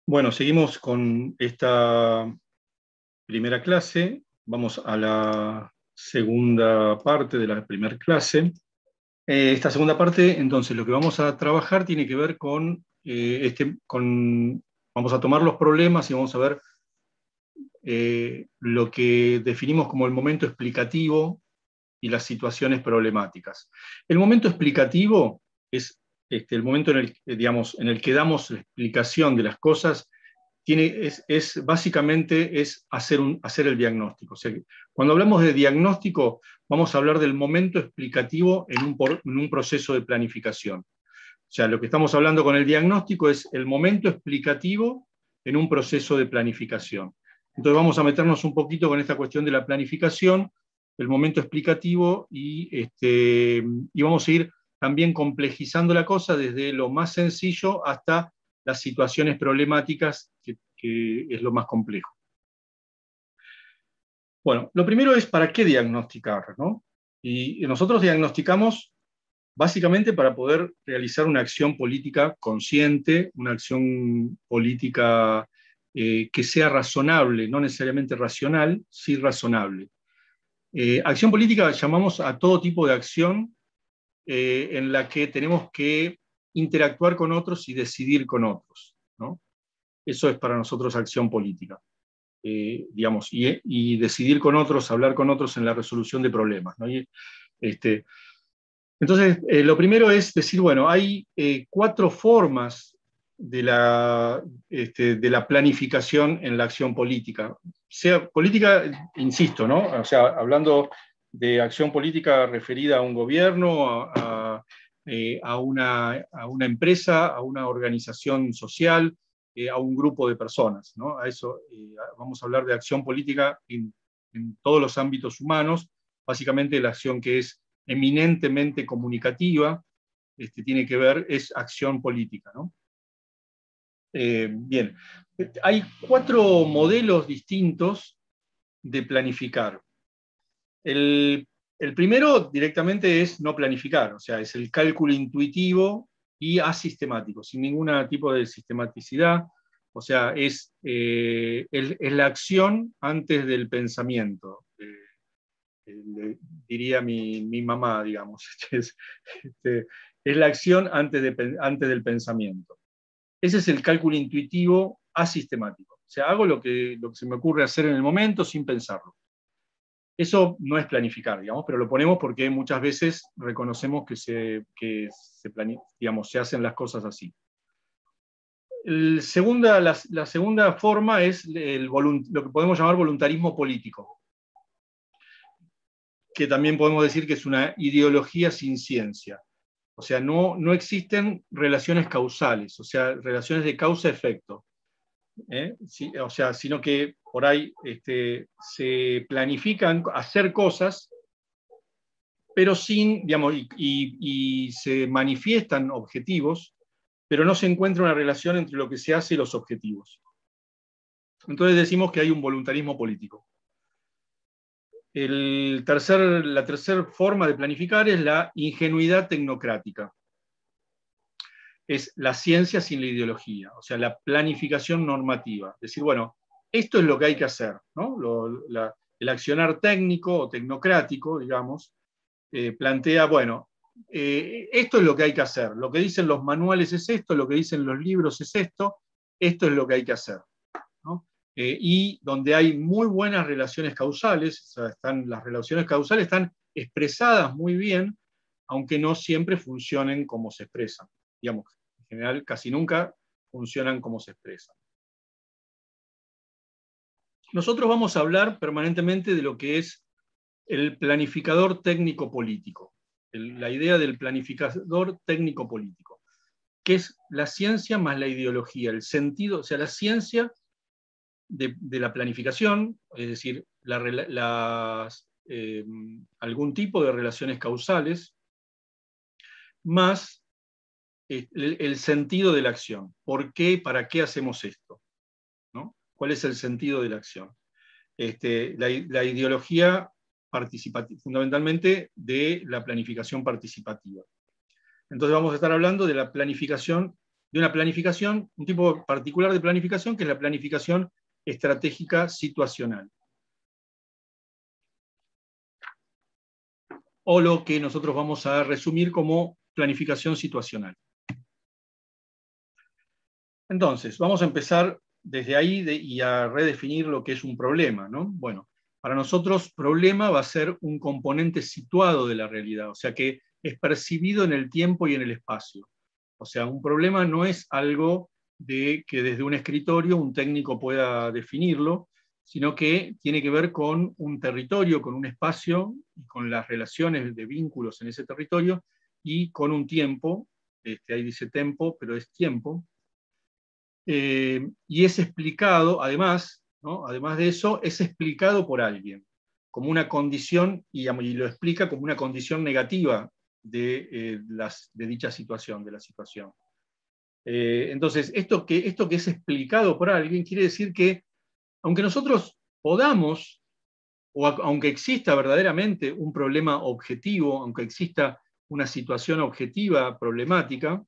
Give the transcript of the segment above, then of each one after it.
Bueno, seguimos con esta primera clase. Vamos a la segunda parte de la primera clase. Esta segunda parte, entonces, lo que vamos a trabajar tiene que ver vamos a tomar los problemas y vamos a ver lo que definimos como el momento explicativo y las situaciones problemáticas. El momento explicativo es el momento en el que damos la explicación de las cosas. Básicamente es hacer el diagnóstico. O sea, cuando hablamos de diagnóstico, vamos a hablar del momento explicativo en un proceso de planificación. O sea, lo que estamos hablando con el diagnóstico es el momento explicativo en un proceso de planificación. Entonces vamos a meternos un poquito con esta cuestión de la planificación, el momento explicativo, y vamos a ir también complejizando la cosa desde lo más sencillo hasta las situaciones problemáticas, que es lo más complejo. Bueno, lo primero es ¿para qué diagnosticar, ¿no? Y nosotros diagnosticamos básicamente para poder realizar una acción política consciente, una acción política que sea razonable, no necesariamente racional, sí razonable. Acción política llamamos a todo tipo de acción en la que tenemos que interactuar con otros y decidir con otros, ¿no? Eso es para nosotros acción política. Digamos, y decidir con otros, hablar con otros en la resolución de problemas, ¿no? Entonces, lo primero es decir, bueno, hay 4 formas de la planificación en la acción política. Sea política, insisto, ¿no? O sea, hablando de acción política referida a un gobierno, a una empresa, a una organización social, a un grupo de personas, ¿no? A eso vamos a hablar de acción política en todos los ámbitos humanos, básicamente la acción que es eminentemente comunicativa, tiene que ver, es acción política, ¿no? Bien, hay 4 modelos distintos de planificar. El primero directamente es no planificar, o sea, es el cálculo intuitivo y asistemático, sin ningún tipo de sistematicidad, o sea, es la acción antes del pensamiento. Diría mi mamá, digamos, es la acción antes del pensamiento. Ese es el cálculo intuitivo asistemático. O sea, hago lo que se me ocurre hacer en el momento sin pensarlo. Eso no es planificar, digamos, pero lo ponemos porque muchas veces reconocemos que se hacen las cosas así. La segunda forma es lo que podemos llamar voluntarismo político, que también podemos decir que es una ideología sin ciencia. O sea, no existen relaciones causales, o sea, relaciones de causa-efecto. Sí, o sea, sino que por ahí se planifican hacer cosas, pero sin, digamos, y se manifiestan objetivos, pero no se encuentra una relación entre lo que se hace y los objetivos. Entonces decimos que hay un voluntarismo político. La tercera forma de planificar es la ingenuidad tecnocrática. Es la ciencia sin la ideología, o sea, la planificación normativa. Es decir, bueno, esto es lo que hay que hacer, ¿no? El accionar técnico o tecnocrático, digamos, plantea, bueno, esto es lo que hay que hacer, lo que dicen los manuales es esto, lo que dicen los libros es esto es lo que hay que hacer, ¿no? Y donde hay muy buenas relaciones causales, o sea, las relaciones causales están expresadas muy bien, aunque no siempre funcionen como se expresan. Digamos, en general casi nunca funcionan como se expresan. Nosotros vamos a hablar permanentemente de lo que es el planificador técnico-político, la idea del planificador técnico-político, que es la ciencia más la ideología, el sentido, o sea, la ciencia de la planificación, es decir, algún tipo de relaciones causales, más el sentido de la acción. ¿Por qué? ¿Para qué hacemos esto? ¿No? ¿Cuál es el sentido de la acción? La ideología fundamentalmente de la planificación participativa. Entonces vamos a estar hablando de la planificación de una planificación, un tipo particular de planificación, que es la planificación estratégica situacional. O lo que nosotros vamos a resumir como planificación situacional. Entonces, vamos a empezar desde ahí y a redefinir lo que es un problema, ¿no? Bueno, para nosotros problema va a ser un componente situado de la realidad, o sea que es percibido en el tiempo y en el espacio. O sea, un problema no es algo de que desde un escritorio un técnico pueda definirlo, sino que tiene que ver con un territorio, con un espacio, y con las relaciones de vínculos en ese territorio, y con un tiempo, ahí dice tempo, pero es tiempo, y es explicado, además, ¿no? Además de eso, es explicado por alguien, como una condición, y lo explica como una condición negativa de dicha situación, de la situación. Entonces, esto que es explicado por alguien quiere decir que, aunque nosotros podamos, o aunque exista verdaderamente un problema objetivo, aunque exista una situación objetiva problemática,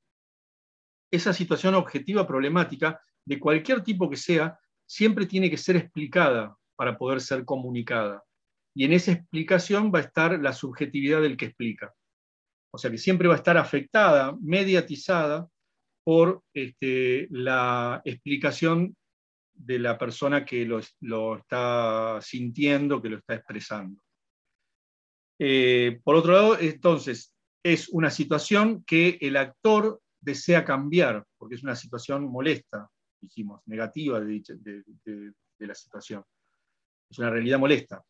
esa situación objetiva problemática, de cualquier tipo que sea, siempre tiene que ser explicada para poder ser comunicada. Y en esa explicación va a estar la subjetividad del que explica. O sea que siempre va a estar afectada, mediatizada, por la explicación de la persona que lo está sintiendo, que lo está expresando. Por otro lado, entonces, es una situación que el actor desea cambiar, porque es una situación molesta, dijimos, negativa de la situación. Es una realidad molesta.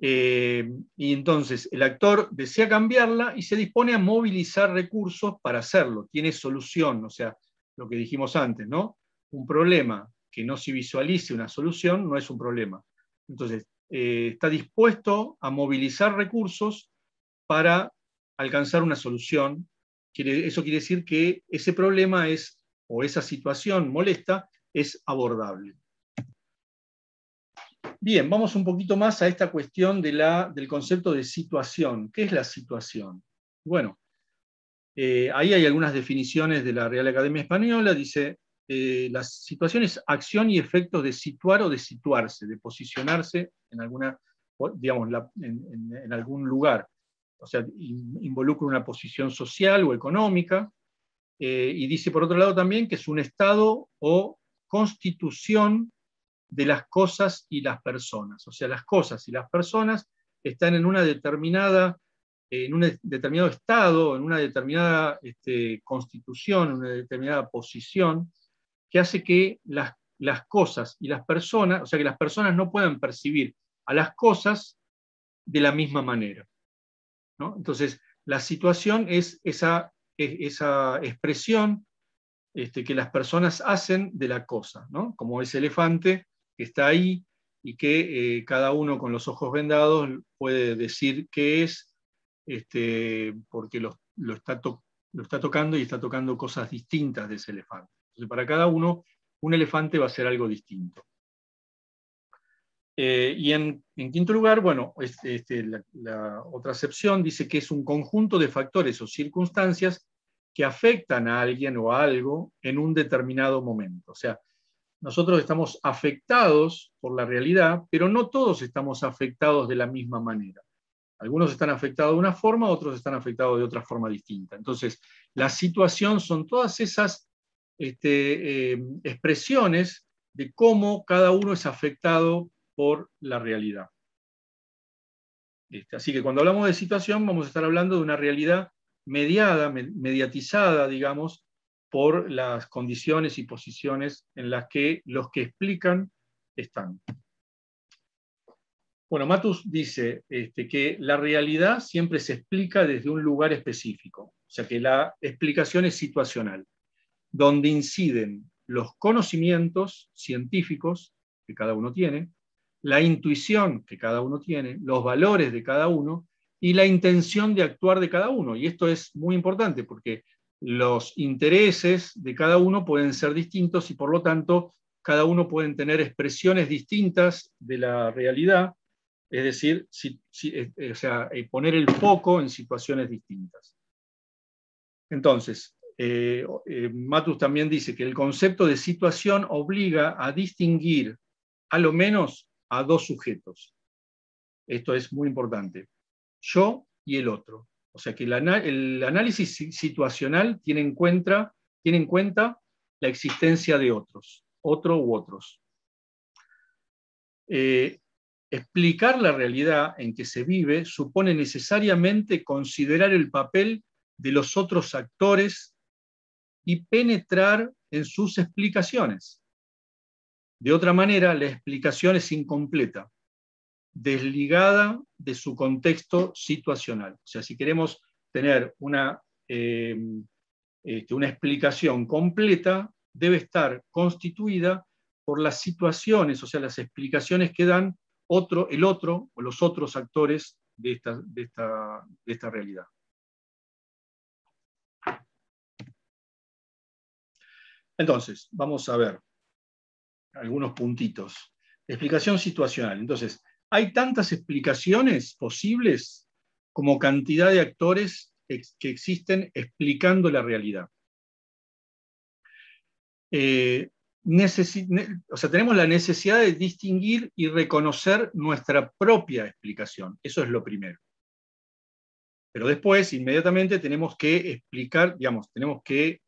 Y entonces el actor desea cambiarla y se dispone a movilizar recursos para hacerlo. Tiene solución, o sea, lo que dijimos antes, ¿no? Un problema que no se visualice una solución no es un problema. Entonces, está dispuesto a movilizar recursos para alcanzar una solución. Eso quiere decir que ese problema o esa situación molesta es abordable. Bien, vamos un poquito más a esta cuestión del concepto de situación. ¿Qué es la situación? Bueno, ahí hay algunas definiciones de la Real Academia Española. Dice, la situación es acción y efectos de situar o de situarse, de posicionarse en alguna, digamos, en algún lugar. O sea, involucra una posición social o económica. Y dice, por otro lado, también que es un estado o constitución de las cosas y las personas. O sea, las cosas y las personas están en un determinado estado, en una determinada constitución, en una determinada posición, que hace que las cosas y las personas, o sea, que las personas no puedan percibir a las cosas de la misma manera, ¿no? Entonces, la situación es esa expresión que las personas hacen de la cosa, ¿no? Como ese elefante que está ahí y que cada uno con los ojos vendados puede decir qué es, porque lo está tocando y está tocando cosas distintas de ese elefante. Entonces, para cada uno, un elefante va a ser algo distinto. Y en quinto lugar, bueno, la otra acepción dice que es un conjunto de factores o circunstancias que afectan a alguien o a algo en un determinado momento. O sea, nosotros estamos afectados por la realidad, pero no todos estamos afectados de la misma manera. Algunos están afectados de una forma, otros están afectados de otra forma distinta. Entonces, la situación son todas esas expresiones de cómo cada uno es afectado por la realidad. Así que cuando hablamos de situación, vamos a estar hablando de una realidad mediada, mediatizada, digamos, por las condiciones y posiciones en las que los que explican están. Bueno, Matus dice que la realidad siempre se explica desde un lugar específico, o sea que la explicación es situacional, donde inciden los conocimientos científicos que cada uno tiene, la intuición que cada uno tiene, los valores de cada uno y la intención de actuar de cada uno. Y esto es muy importante porque los intereses de cada uno pueden ser distintos y por lo tanto cada uno puede tener expresiones distintas de la realidad, es decir, poner el foco en situaciones distintas. Entonces, Matus también dice que el concepto de situación obliga a distinguir a lo menos a dos sujetos. Esto es muy importante. Yo y el otro. O sea que el análisis situacional tiene en cuenta la existencia de otros, otro u otros. Explicar la realidad en que se vive supone necesariamente considerar el papel de los otros actores y penetrar en sus explicaciones. De otra manera, la explicación es incompleta, desligada de su contexto situacional. O sea, si queremos tener una explicación completa, debe estar constituida por las situaciones, o sea, las explicaciones que dan el otro o los otros actores de esta realidad. Entonces, vamos a ver algunos puntitos. Explicación situacional. Entonces, hay tantas explicaciones posibles como cantidad de actores que existen explicando la realidad. O sea, tenemos la necesidad de distinguir y reconocer nuestra propia explicación. Eso es lo primero. Pero después, inmediatamente, tenemos que explicar, digamos, tenemos que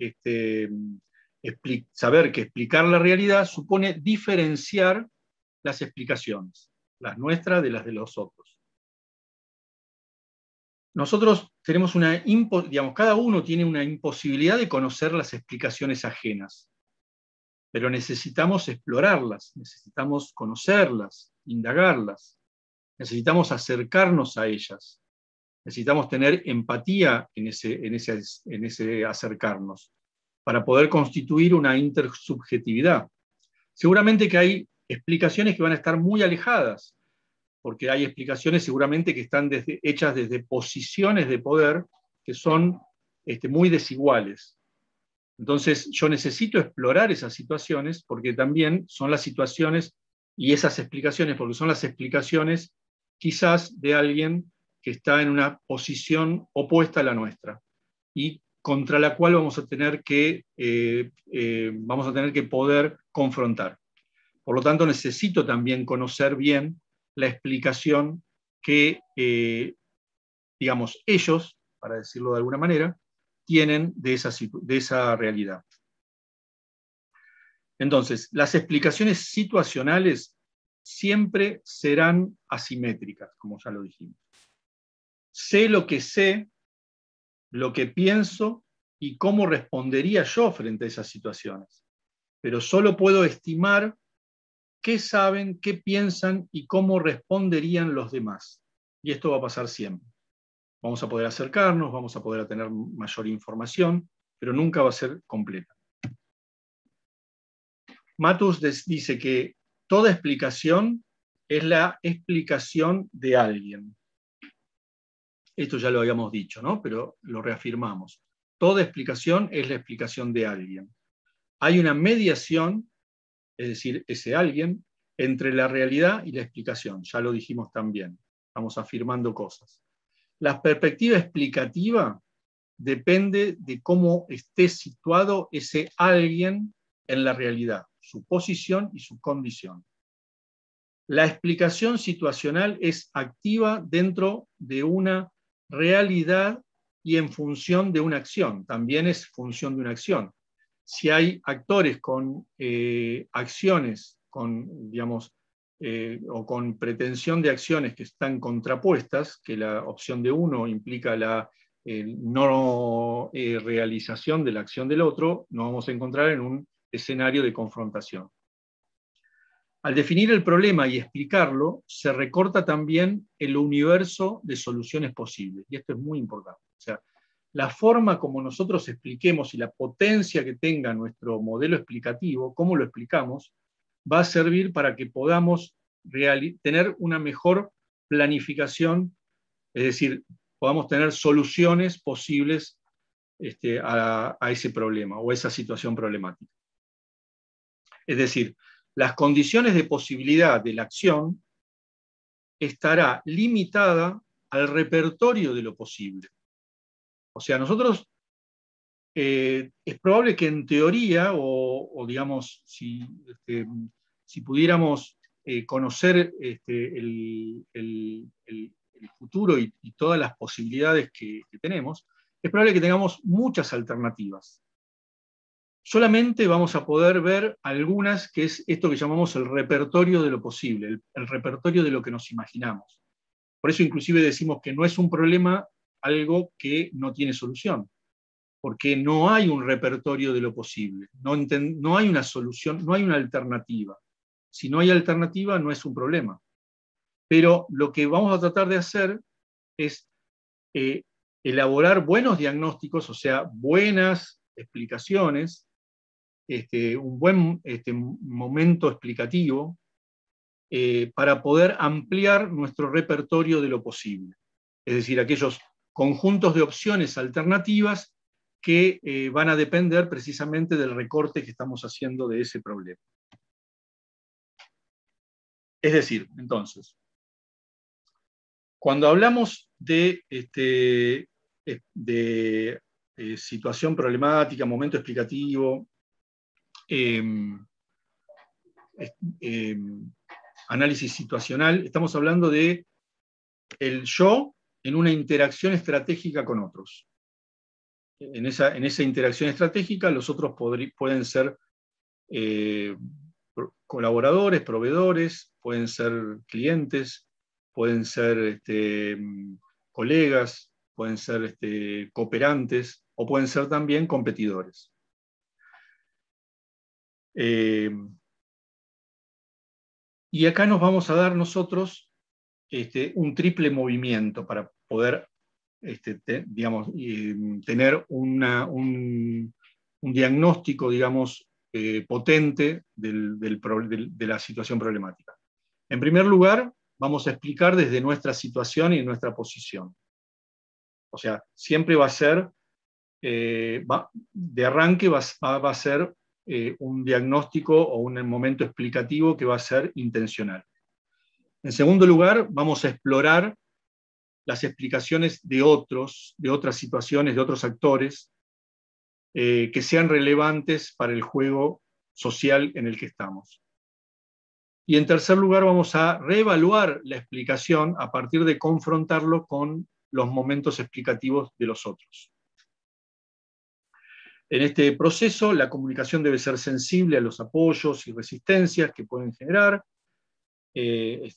saber que explicar la realidad supone diferenciar las explicaciones, las nuestras de las de los otros. Nosotros tenemos cada uno tiene una imposibilidad de conocer las explicaciones ajenas, pero necesitamos explorarlas, necesitamos conocerlas, indagarlas, necesitamos acercarnos a ellas, necesitamos tener empatía en ese acercarnos, para poder constituir una intersubjetividad. Seguramente que hay explicaciones que van a estar muy alejadas, porque hay explicaciones seguramente que están hechas desde posiciones de poder que son muy desiguales. Entonces yo necesito explorar esas situaciones porque también son las situaciones y esas explicaciones, porque son las explicaciones quizás de alguien que está en una posición opuesta a la nuestra y contra la cual vamos a tener que poder confrontar. Por lo tanto, necesito también conocer bien la explicación que, digamos, ellos, para decirlo de alguna manera, tienen de esa realidad. Entonces, las explicaciones situacionales siempre serán asimétricas, como ya lo dijimos. Sé, lo que pienso y cómo respondería yo frente a esas situaciones, pero solo puedo estimar qué saben, qué piensan y cómo responderían los demás. Y esto va a pasar siempre. Vamos a poder acercarnos, vamos a poder tener mayor información, pero nunca va a ser completa. Matus dice que toda explicación es la explicación de alguien. Esto ya lo habíamos dicho, ¿no? Pero lo reafirmamos. Toda explicación es la explicación de alguien. Hay una mediación, es decir, ese alguien, entre la realidad y la explicación. Ya lo dijimos también. Estamos afirmando cosas. La perspectiva explicativa depende de cómo esté situado ese alguien en la realidad, su posición y su condición. La explicación situacional es activa dentro de una realidad y en función de una acción. También es función de una acción. Si hay actores con acciones, digamos, o con pretensión de acciones que están contrapuestas, que la opción de uno implica la no realización de la acción del otro, nos vamos a encontrar en un escenario de confrontación. Al definir el problema y explicarlo, se recorta también el universo de soluciones posibles, y esto es muy importante. O sea, la forma como nosotros expliquemos y la potencia que tenga nuestro modelo explicativo, cómo lo explicamos, va a servir para que podamos tener una mejor planificación, es decir, podamos tener soluciones posibles a ese problema o a esa situación problemática. Es decir, las condiciones de posibilidad de la acción estará limitada al repertorio de lo posible. O sea, nosotros es probable que en teoría, o digamos, si pudiéramos conocer el futuro y todas las posibilidades que tenemos, es probable que tengamos muchas alternativas. Solamente vamos a poder ver algunas, que es esto que llamamos el repertorio de lo posible, el repertorio de lo que nos imaginamos. Por eso inclusive decimos que no es un problema algo que no tiene solución, porque no hay un repertorio de lo posible, no hay una solución, no hay una alternativa. Si no hay alternativa, no es un problema. Pero lo que vamos a tratar de hacer es elaborar buenos diagnósticos, o sea, buenas explicaciones, un buen momento explicativo para poder ampliar nuestro repertorio de lo posible. Es decir, aquellos conjuntos de opciones alternativas que van a depender precisamente del recorte que estamos haciendo de ese problema. Es decir, entonces, cuando hablamos de situación problemática, momento explicativo, análisis situacional, estamos hablando de el yo en una interacción estratégica con otros. En esa interacción estratégica los otros pueden ser colaboradores, proveedores, pueden ser clientes, pueden ser colegas, pueden ser cooperantes, o pueden ser también competidores. Y acá nos vamos a dar nosotros un triple movimiento para poder tener un diagnóstico, digamos, potente de la situación problemática. En primer lugar, vamos a explicar desde nuestra situación y nuestra posición. O sea, siempre va a ser, de arranque va a ser un diagnóstico o un momento explicativo que va a ser intencional. En segundo lugar, vamos a explorar las explicaciones de otras situaciones, de otros actores, que sean relevantes para el juego social en el que estamos. Y en tercer lugar, vamos a reevaluar la explicación a partir de confrontarlo con los momentos explicativos de los otros. En este proceso, la comunicación debe ser sensible a los apoyos y resistencias que pueden generar,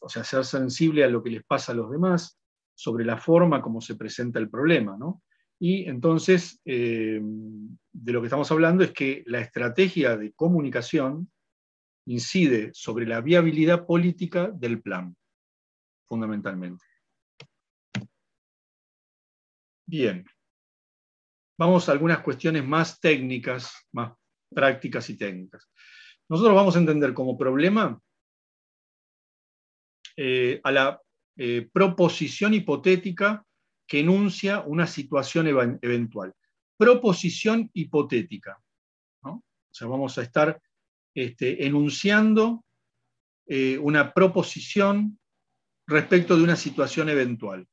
o sea, ser sensible a lo que les pasa a los demás, sobre la forma como se presenta el problema, ¿no? Y entonces, de lo que estamos hablando es que la estrategia de comunicación incide sobre la viabilidad política del plan, fundamentalmente. Bien. Vamos a algunas cuestiones más técnicas, más prácticas y técnicas. Nosotros vamos a entender como problema a la proposición hipotética que enuncia una situación eventual. Proposición hipotética, ¿no? O sea, vamos a estar enunciando una proposición respecto de una situación eventual,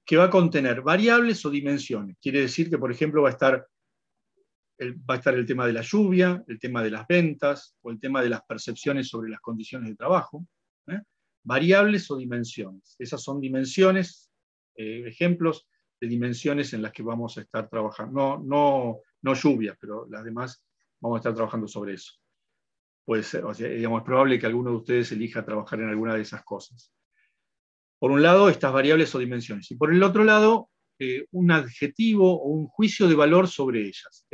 que va a contener variables o dimensiones. Quiere decir que, por ejemplo, va a estar el tema de la lluvia, el tema de las ventas, o el tema de las percepciones sobre las condiciones de trabajo. Variables o dimensiones. Esas son dimensiones, ejemplos de dimensiones en las que vamos a estar trabajando. No lluvias, pero las demás vamos a estar trabajando sobre eso. Pues, o sea, digamos, es probable que alguno de ustedes elija trabajar en alguna de esas cosas. Por un lado, estas variables o dimensiones. Y por el otro lado, un adjetivo o un juicio de valor sobre ellas.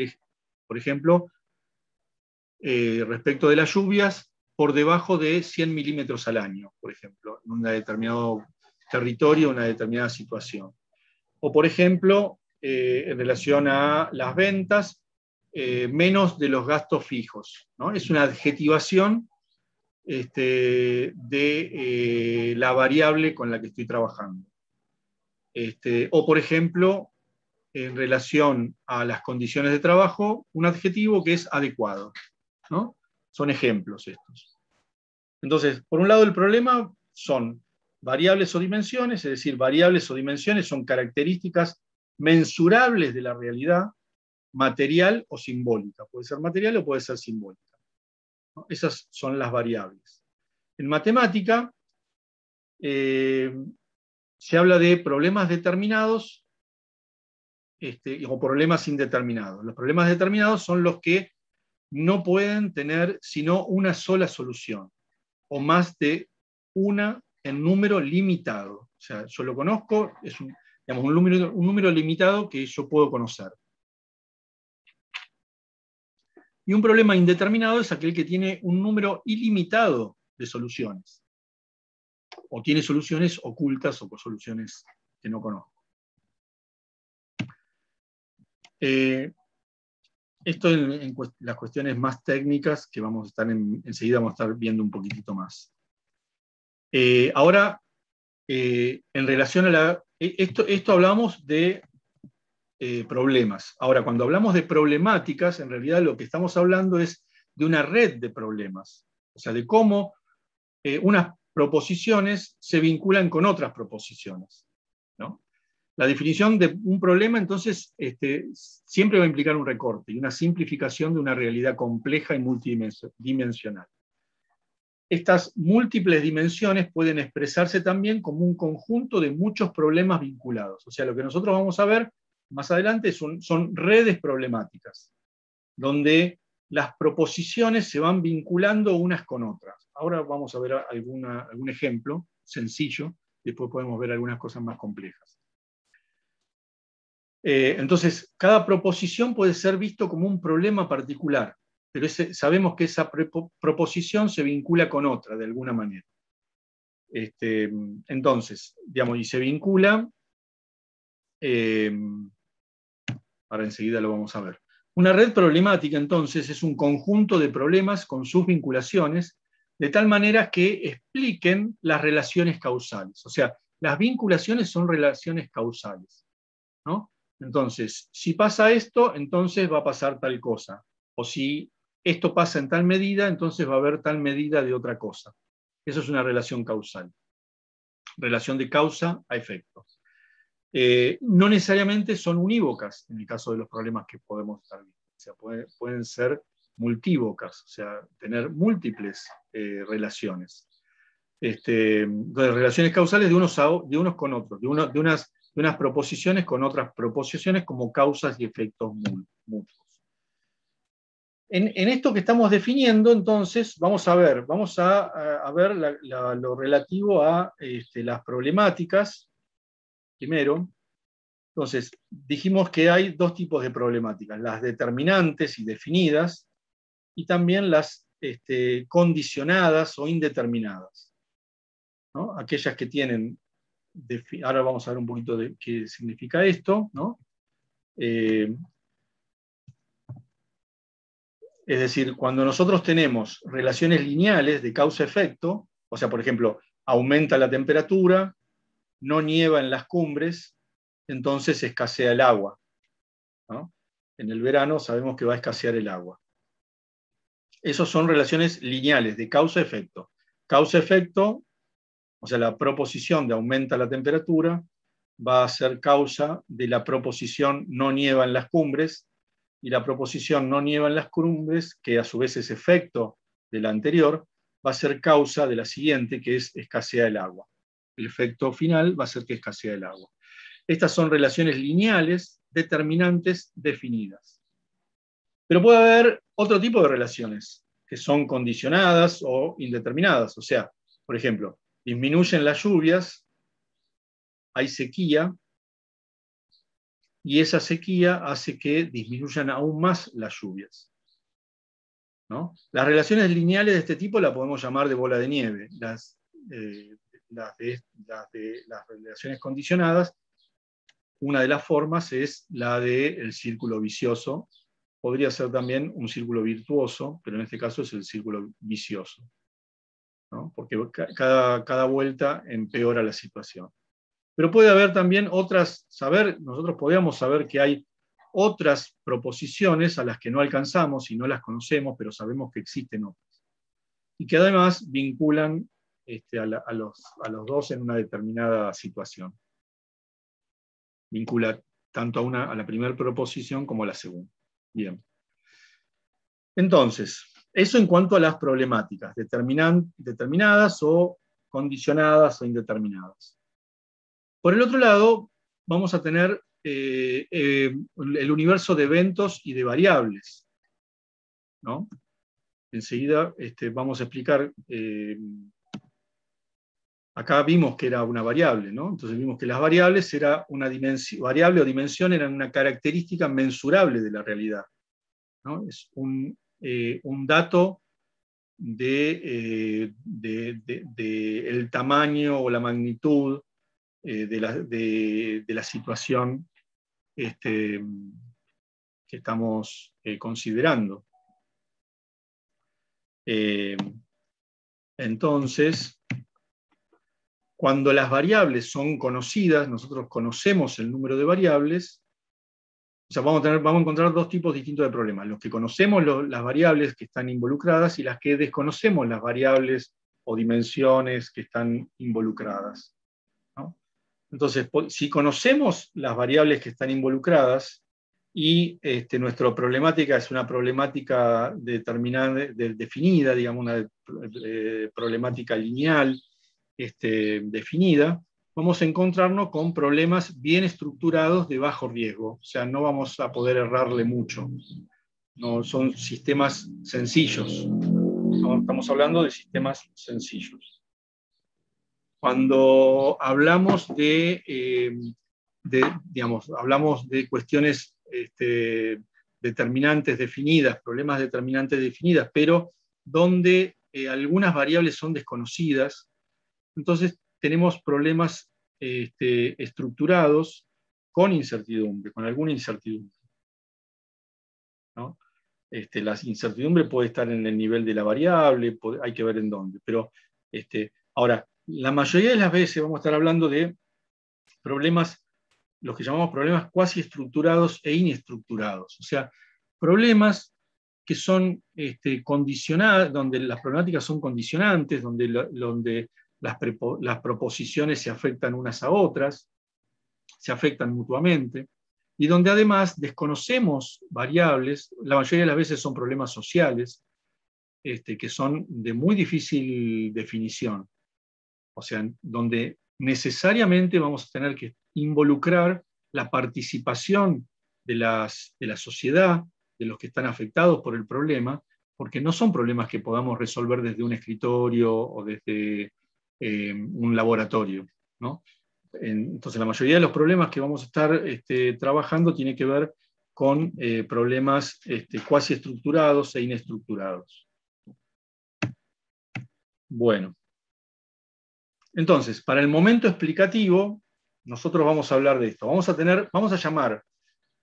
Por ejemplo, respecto de las lluvias, por debajo de 100 milímetros al año, por ejemplo, en un determinado territorio, una determinada situación. O, por ejemplo, en relación a las ventas, menos de los gastos fijos, ¿no? Es una adjetivación de la variable con la que estoy trabajando. O, por ejemplo, en relación a las condiciones de trabajo, un adjetivo que es adecuado, ¿no? Son ejemplos estos. Entonces, por un lado, el problema son variables o dimensiones, es decir, variables o dimensiones son características mensurables de la realidad, material o simbólica. Puede ser material o puede ser simbólica, ¿no? Esas son las variables. En matemática se habla de problemas determinados o problemas indeterminados. Los problemas determinados son los que no pueden tener sino una sola solución, o más de una en número limitado. O sea, yo lo conozco, es un número limitado que yo puedo conocer. Y un problema indeterminado es aquel que tiene un número ilimitado de soluciones, o tiene soluciones ocultas o soluciones que no conozco. Esto en las cuestiones más técnicas que vamos a estar enseguida vamos a estar viendo un poquitito más. Ahora, en relación a esto hablamos de problemas. Ahora, cuando hablamos de problemáticas, en realidad lo que estamos hablando es de una red de problemas. O sea, de cómo unas proposiciones se vinculan con otras proposiciones, ¿no? La definición de un problema, entonces, siempre va a implicar un recorte y una simplificación de una realidad compleja y multidimensional. Estas múltiples dimensiones pueden expresarse también como un conjunto de muchos problemas vinculados. O sea, lo que nosotros vamos a ver más adelante son redes problemáticas, donde las proposiciones se van vinculando unas con otras. Ahora vamos a ver algún ejemplo sencillo, después podemos ver algunas cosas más complejas. Entonces, cada proposición puede ser visto como un problema particular, pero sabemos que esa proposición se vincula con otra, de alguna manera. Entonces, digamos, y se vincula, ahora enseguida lo vamos a ver. Una red problemática, entonces, es un conjunto de problemas con sus vinculaciones, de tal manera que expliquen las relaciones causales. O sea, las vinculaciones son relaciones causales, ¿no? Entonces, si pasa esto, entonces va a pasar tal cosa. O si esto pasa en tal medida, entonces va a haber tal medida de otra cosa. Eso es una relación causal. Relación de causa a efecto. No necesariamente son unívocas en el caso de los problemas que podemos estar viendo. O sea, pueden ser multívocas, o sea, tener múltiples relaciones. Relaciones causales de unos con otros, de unas proposiciones con otras proposiciones como causas y efectos mutuos. En esto que estamos definiendo, entonces, vamos a ver lo relativo a las problemáticas, primero. Entonces, dijimos que hay dos tipos de problemáticas, las determinantes y definidas, y también las condicionadas o indeterminadas, ¿no? Aquellas que tienen, ahora vamos a ver un poquito de qué significa esto, ¿no? Es decir, cuando nosotros tenemos relaciones lineales de causa-efecto, o sea, por ejemplo, aumenta la temperatura, no nieva en las cumbres, entonces escasea el agua, ¿no? En el verano sabemos que va a escasear el agua. Esas son relaciones lineales de causa-efecto. Causa-efecto, o sea, la proposición de aumenta la temperatura, va a ser causa de la proposición no nieva en las cumbres, y la proposición no nieva en las cumbres, que a su vez es efecto de la anterior, va a ser causa de la siguiente, que es escasea el agua. El efecto final va a ser que escasea el agua. Estas son relaciones lineales, determinantes, definidas. Pero puede haber otro tipo de relaciones, que son condicionadas o indeterminadas. O sea, por ejemplo, disminuyen las lluvias, hay sequía, y esa sequía hace que disminuyan aún más las lluvias, ¿no? Las relaciones lineales de este tipo las podemos llamar de bola de nieve. Las relaciones condicionadas, una de las formas es la del círculo vicioso. Podría ser también un círculo virtuoso, pero en este caso es el círculo vicioso, ¿no? Porque cada vuelta empeora la situación. Pero puede haber también nosotros podríamos saber que hay otras proposiciones a las que no alcanzamos y no las conocemos, pero sabemos que existen otras. Y que además vinculan a los dos en una determinada situación. Vincula tanto a la primera proposición como a la segunda. Bien. Entonces, eso en cuanto a las problemáticas, determinadas o condicionadas o indeterminadas. Por el otro lado, vamos a tener el universo de eventos y de variables, ¿no? Enseguida vamos a explicar, acá vimos que era una variable, ¿no? Entonces vimos que las variables era una variable o dimensión eran una característica mensurable de la realidad, ¿no? Es un dato de el tamaño o la magnitud de la situación que estamos considerando. Entonces, cuando las variables son conocidas, nosotros conocemos el número de variables, o sea, vamos a encontrar dos tipos distintos de problemas: los que conocemos las variables que están involucradas y las que desconocemos las variables o dimensiones que están involucradas, ¿no? Entonces, si conocemos las variables que están involucradas y nuestra problemática es una problemática determinada, definida, digamos, una problemática lineal definida, vamos a encontrarnos con problemas bien estructurados de bajo riesgo. O sea, no vamos a poder errarle mucho. No, son sistemas sencillos. No, estamos hablando de sistemas sencillos. Cuando hablamos hablamos de cuestiones determinantes definidas, problemas determinantes definidas, pero donde algunas variables son desconocidas, entonces tenemos problemas estructurados con incertidumbre, con alguna incertidumbre, ¿no? La incertidumbre puede estar en el nivel de la variable, hay que ver en dónde, pero ahora, la mayoría de las veces vamos a estar hablando de problemas, los que llamamos problemas cuasi estructurados e inestructurados, o sea, problemas que son condicionados, donde las problemáticas son condicionantes, donde las proposiciones se afectan unas a otras, se afectan mutuamente, y donde además desconocemos variables, la mayoría de las veces son problemas sociales, que son de muy difícil definición. O sea, donde necesariamente vamos a tener que involucrar la participación de la sociedad, de los que están afectados por el problema, porque no son problemas que podamos resolver desde un escritorio o desde un laboratorio, ¿no? Entonces, la mayoría de los problemas que vamos a estar trabajando tiene que ver con problemas cuasi estructurados e inestructurados. Bueno. Entonces, para el momento explicativo, nosotros vamos a hablar de esto. Vamos a llamar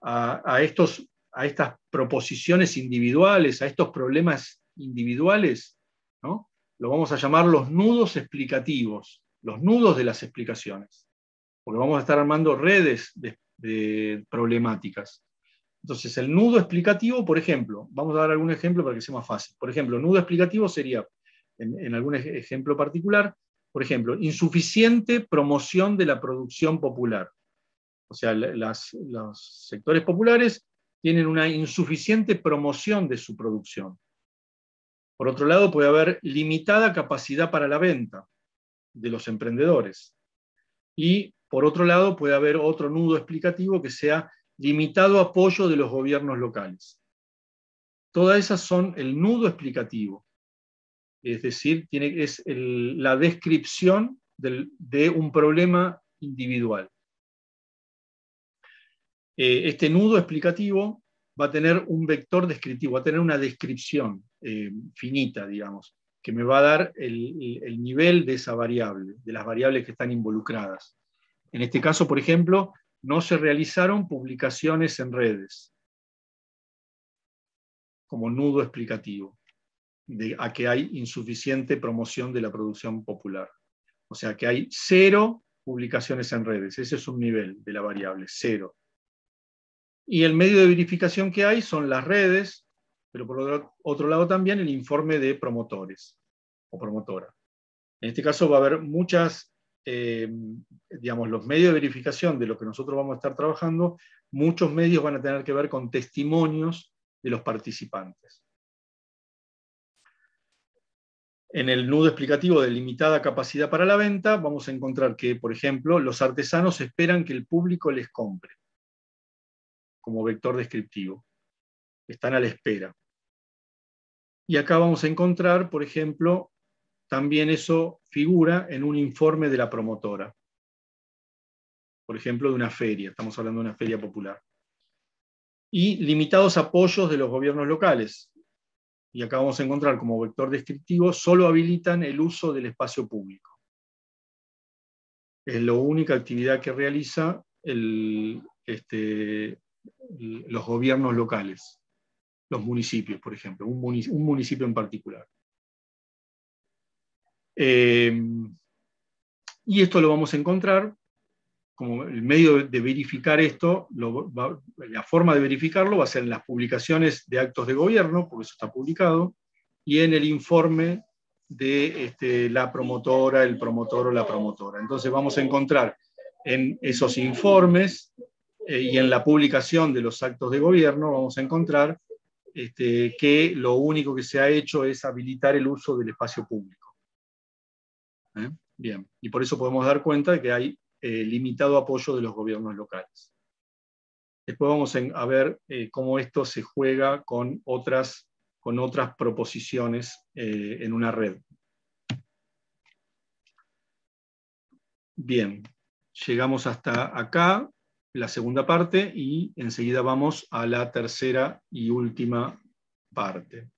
a estas proposiciones individuales, a estos problemas individuales, ¿no? Lo vamos a llamar los nudos explicativos, los nudos de las explicaciones, porque vamos a estar armando redes de problemáticas. Entonces, el nudo explicativo, por ejemplo, vamos a dar algún ejemplo para que sea más fácil. Por ejemplo, el nudo explicativo sería, en algún ejemplo particular, por ejemplo, insuficiente promoción de la producción popular. O sea, los sectores populares tienen una insuficiente promoción de su producción. Por otro lado, puede haber limitada capacidad para la venta de los emprendedores. Y por otro lado, puede haber otro nudo explicativo que sea limitado apoyo de los gobiernos locales. Todas esas son el nudo explicativo. Es decir, es la descripción de un problema individual. Este nudo explicativo va a tener un vector descriptivo, va a tener una descripción finita, digamos, que me va a dar el nivel de esa variable, de las variables que están involucradas. En este caso, por ejemplo, no se realizaron publicaciones en redes, como nudo explicativo, a que hay insuficiente promoción de la producción popular. O sea, que hay 0 publicaciones en redes. Ese es un nivel de la variable, 0. Y el medio de verificación que hay son las redes, pero por otro lado también el informe de promotores o promotora. En este caso va a haber muchas, los medios de verificación de lo que nosotros vamos a estar trabajando, muchos medios van a tener que ver con testimonios de los participantes. En el nudo explicativo de limitada capacidad para la venta, vamos a encontrar que, por ejemplo, los artesanos esperan que el público les compre, como vector descriptivo. Están a la espera. Y acá vamos a encontrar, por ejemplo, también eso figura en un informe de la promotora. Por ejemplo, de una feria, estamos hablando de una feria popular. Y limitados apoyos de los gobiernos locales. Y acá vamos a encontrar como vector descriptivo, solo habilitan el uso del espacio público. Es la única actividad que realiza los gobiernos locales, los municipios, por ejemplo, un municipio en particular. Y esto lo vamos a encontrar como el medio de verificar esto, la forma de verificarlo va a ser en las publicaciones de actos de gobierno, porque eso está publicado, y en el informe de la promotora, el promotor o la promotora. Entonces vamos a encontrar en esos informes y en la publicación de los actos de gobierno, vamos a encontrar que lo único que se ha hecho es habilitar el uso del espacio público. Bien, y por eso podemos dar cuenta de que hay limitado apoyo de los gobiernos locales. Después vamos a ver cómo esto se juega con otras proposiciones en una red. Bien, llegamos hasta acá, la segunda parte, y enseguida vamos a la tercera y última parte.